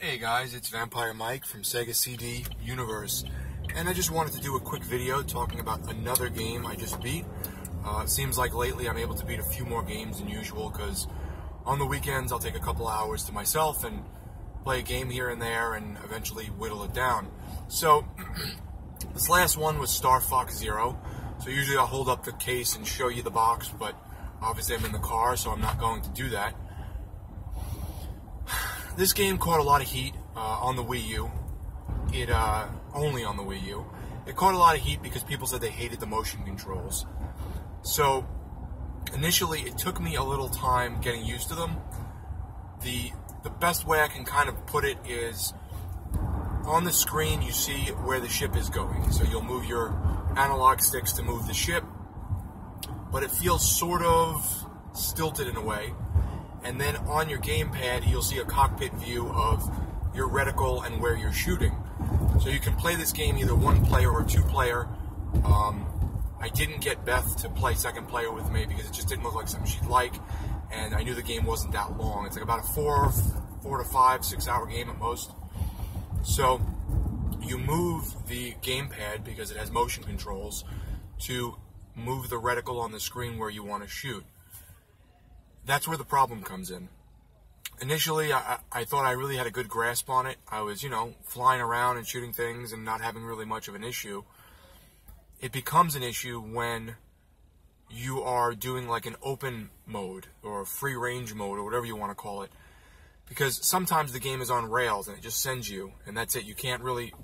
Hey guys, it's Vampire Mike from Sega CD Universe, and I just wanted to do a quick video talking about another game I just beat. It seems like lately I'm able to beat a few more games than usual because on the weekends I'll take a couple hours to myself and play a game here and there and eventually whittle it down. So this last one was Star Fox Zero. So usually I'll hold up the case and show you the box, but obviously I'm in the car, so I'm not going to do that. This game caught a lot of heat on the Wii U. Only on the Wii U. It caught a lot of heat because people said they hated the motion controls. So initially it took me a little time getting used to them. The best way I can kind of put it is on the screen you see where the ship is going. So you'll move your analog sticks to move the ship, but it feels sort of stilted in a way. And then on your gamepad, you'll see a cockpit view of your reticle and where you're shooting. So you can play this game either one player or two player. I didn't get Beth to play second player with me because it just didn't look like something she'd like, and I knew the game wasn't that long. It's like about a 4 to 5, 6 hour game at most. So you move the gamepad, because it has motion controls, to move the reticle on the screen where you want to shoot. That's where the problem comes in. Initially, I thought I really had a good grasp on it. I was, flying around and shooting things and not having really much of an issue. It becomes an issue when you are doing like an open mode or free range mode or whatever you want to call it. Because sometimes the game is on rails and it just sends you, and that's it. You can't really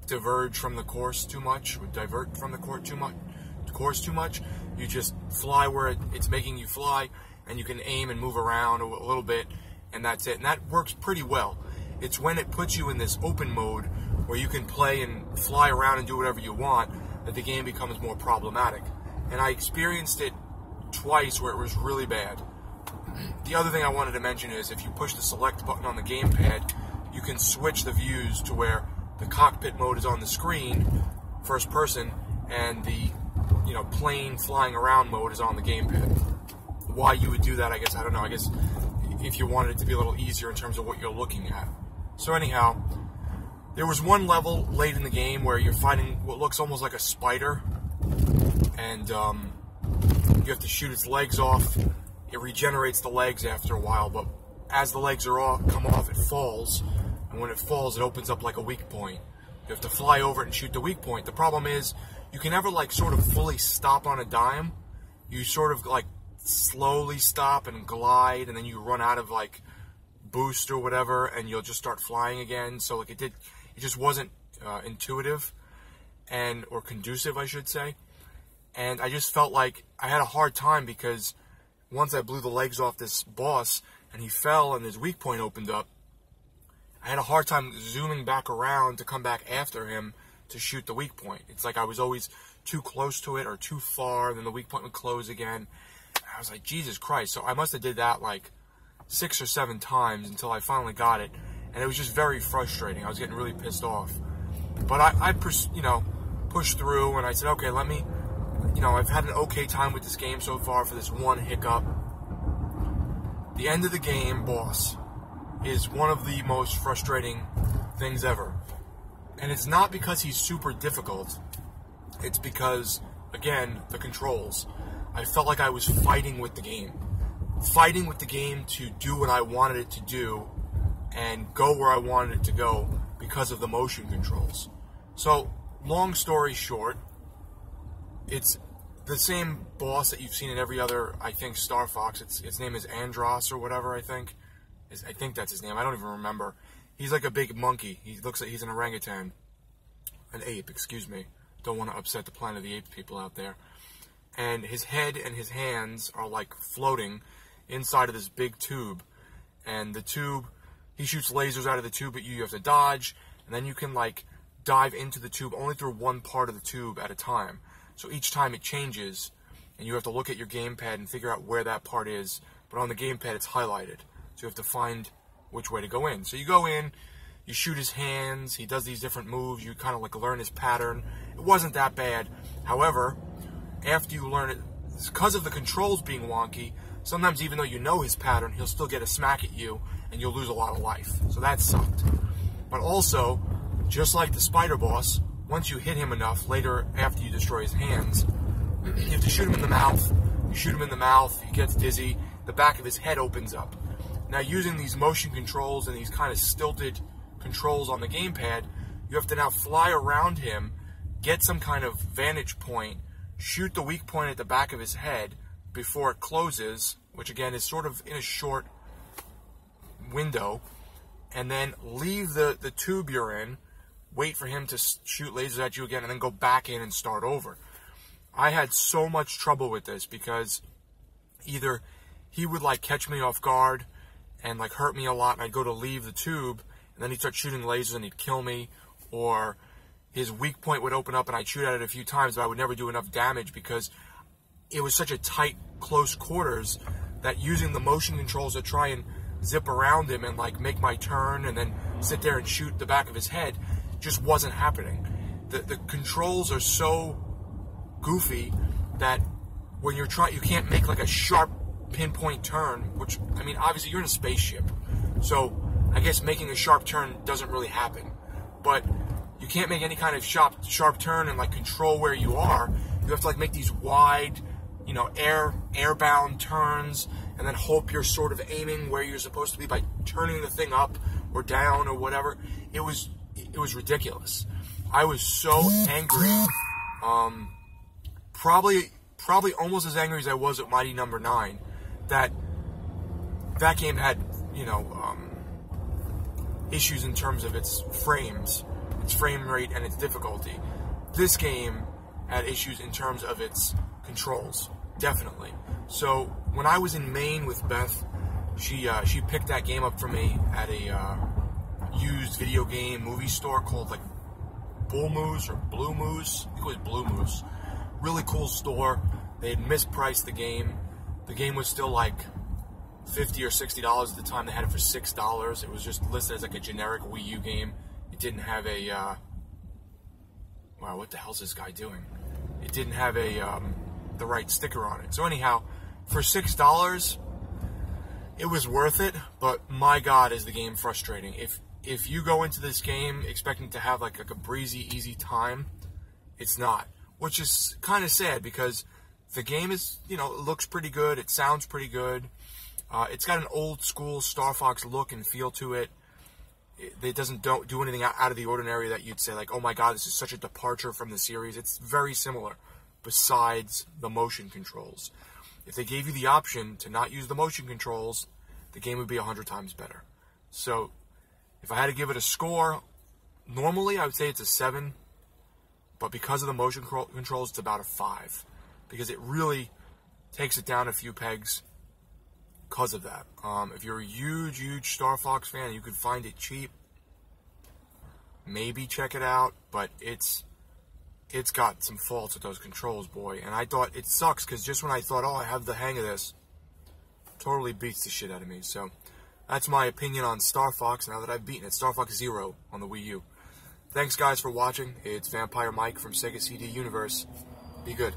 diverge from the course too much or divert from the course too much. You just fly where it's making you fly, and you can aim and move around a little bit, and that's it. And that works pretty well. It's when it puts you in this open mode where you can play and fly around and do whatever you want that the game becomes more problematic. And I experienced it twice where it was really bad. The other thing I wanted to mention is if you push the select button on the gamepad, you can switch the views to where the cockpit mode is on the screen, first person, and the plane flying around mode is on the gamepad. Why you would do that, I guess, I don't know. I guess if you wanted it to be a little easier in terms of what you're looking at. So anyhow, there was one level late in the game where you're fighting what looks almost like a spider, and you have to shoot its legs off. It regenerates the legs after a while, but as the legs come off, it falls, and when it falls, it opens up like a weak point. You have to fly over it and shoot the weak point. The problem is, you can never sort of fully stop on a dime. You sort of slowly stop and glide, and then you run out of boost or whatever, and you'll just start flying again. So it just wasn't intuitive or conducive, I should say. And I just felt like I had a hard time because once I blew the legs off this boss and he fell and his weak point opened up, I had a hard time zooming back around to come back after him to shoot the weak point. It's like I was always too close to it or too far, and then the weak point would close again. I was like, Jesus Christ. So I must have did that 6 or 7 times until I finally got it, and it was just very frustrating. I was getting really pissed off. But I pushed through, and I said, okay, let me, I've had an okay time with this game so far for this one hiccup. The end of the game boss is one of the most frustrating things ever. And it's not because he's super difficult. It's because, again, the controls. I felt like I was fighting with the game. Fighting with the game to do what I wanted it to do and go where I wanted it to go because of the motion controls. So, long story short, it's the same boss that you've seen in every other, I think, Star Fox. Its name is Andross or whatever, I think. I think that's his name. I don't even remember. He's like a big monkey. He looks like he's an orangutan. An ape, excuse me. Don't want to upset the Planet of the Apes people out there. And his head and his hands are floating inside of this big tube. And the tube, he shoots lasers out of the tube, but you have to dodge. And then you can dive into the tube only through one part of the tube at a time. So each time it changes, and you have to look at your gamepad and figure out where that part is. But on the gamepad, it's highlighted. So you have to find which way to go in. So you go in, you shoot his hands, he does these different moves, you kind of learn his pattern. It wasn't that bad. However, after you learn it, because of the controls being wonky, sometimes even though you know his pattern, he'll still get a smack at you, and you'll lose a lot of life. So that sucked. But also, just like the spider boss, once you hit him enough, later after you destroy his hands, you have to shoot him in the mouth. You shoot him in the mouth, he gets dizzy, the back of his head opens up. Now, using these motion controls and these kind of stilted controls on the gamepad, you have to now fly around him, get some kind of vantage point, shoot the weak point at the back of his head before it closes, which again is sort of in a short window, and then leave the tube you're in, wait for him to shoot lasers at you again, and then go back in and start over. I had so much trouble with this because either he would like catch me off guard and like hurt me a lot, and I'd go to leave the tube, and then he'd start shooting lasers and he'd kill me, or his weak point would open up and I'd shoot at it a few times, but I would never do enough damage because it was such a tight, close quarters that using the motion controls to try and zip around him and like make my turn and then sit there and shoot the back of his head just wasn't happening. The controls are so goofy that when you're trying, you can't make like a sharp pinpoint turn, which, I mean, obviously you're in a spaceship, so I guess making a sharp turn doesn't really happen, but you can't make any kind of sharp turn and like control where you are. You have to like make these wide, you know, airbound turns, and then hope you're sort of aiming where you're supposed to be by turning the thing up or down or whatever. It was ridiculous. I was so angry. Probably almost as angry as I was at Mighty Number 9. That game had, you know, issues in terms of its frames, its frame rate, and its difficulty. This game had issues in terms of its controls, definitely. So when I was in Maine with Beth, she picked that game up for me at a used video game movie store called like Bull Moose or Blue Moose. I think it was Blue Moose. Really cool store. They had mispriced the game. The game was still like $50 or $60 at the time. They had it for $6. It was just listed as like a generic Wii U game. It didn't have a wow, what the hell's this guy doing? It didn't have a the right sticker on it. So anyhow, for $6, it was worth it. But my God, is the game frustrating. If you go into this game expecting to have like a breezy, easy time, it's not. Which is kind of sad because the game is, you know, it looks pretty good. It sounds pretty good. It's got an old school Star Fox look and feel to it. It doesn't do anything out of the ordinary that you'd say like, oh my God, this is such a departure from the series. It's very similar, besides the motion controls. If they gave you the option to not use the motion controls, the game would be 100 times better. So, if I had to give it a score, normally I would say it's a 7, but because of the motion controls, it's about a 5. Because it really takes it down a few pegs because of that. If you're a huge Star Fox fan, you could find it cheap. Maybe check it out, but it's got some faults with those controls, boy. And I thought it sucks because just when I thought, oh, I have the hang of this, totally beats the shit out of me. So that's my opinion on Star Fox now that I've beaten it. Star Fox Zero on the Wii U. Thanks, guys, for watching. It's Vampire Mike from Sega CD Universe. Be good.